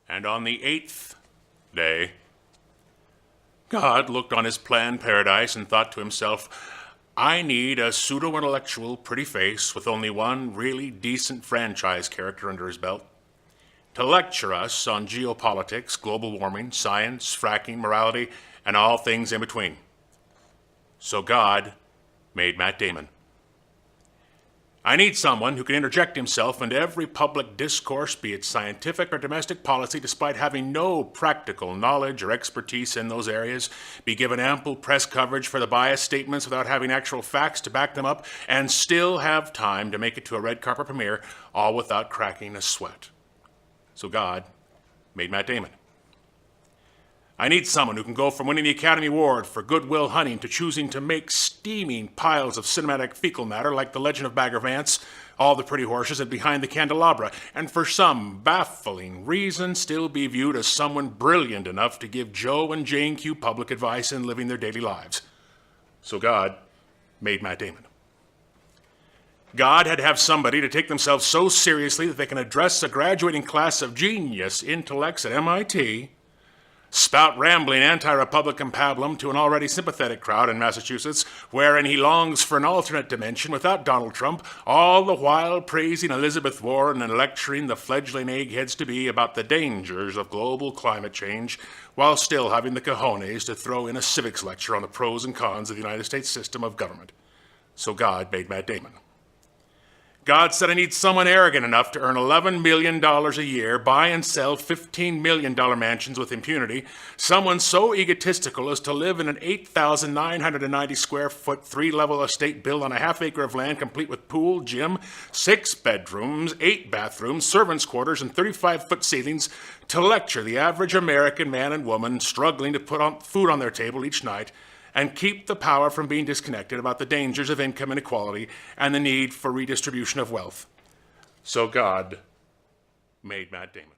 And on the 8th day, God looked on his planned paradise and thought to himself, I need a pseudo-intellectual pretty face with only one really decent franchise character under his belt to lecture us on geopolitics, global warming, science, fracking, morality, and all things in between. So God made Matt Damon. I need someone who can interject himself into every public discourse, be it scientific or domestic policy, despite having no practical knowledge or expertise in those areas, be given ample press coverage for the biased statements without having actual facts to back them up, and still have time to make it to a red carpet premiere, all without cracking a sweat. So God made Matt Damon. I need someone who can go from winning the Academy Award for Good Will Hunting to choosing to make steaming piles of cinematic fecal matter like The Legend of Bagger Vance, All the Pretty Horses, and Behind the Candelabra, and for some baffling reason still be viewed as someone brilliant enough to give Joe and Jane Q public advice in living their daily lives. So God made Matt Damon. God had to have somebody to take themselves so seriously that they can address a graduating class of genius intellects at MIT, spout rambling anti-Republican pablum to an already sympathetic crowd in Massachusetts, wherein he longs for an alternate dimension without Donald Trump, all the while praising Elizabeth Warren and lecturing the fledgling eggheads-to-be about the dangers of global climate change, while still having the cojones to throw in a civics lecture on the pros and cons of the United States system of government. So God made Matt Damon. God said, I need someone arrogant enough to earn $11 million a year, buy and sell $15 million mansions with impunity, someone so egotistical as to live in an 8,990 square foot, 3-level estate built on a half-acre of land complete with pool, gym, 6 bedrooms, 8 bathrooms, servants' quarters, and 35-foot ceilings to lecture the average American man and woman struggling to put food on their table each night and keep the power from being disconnected about the dangers of income inequality and the need for redistribution of wealth. So God made Matt Damon.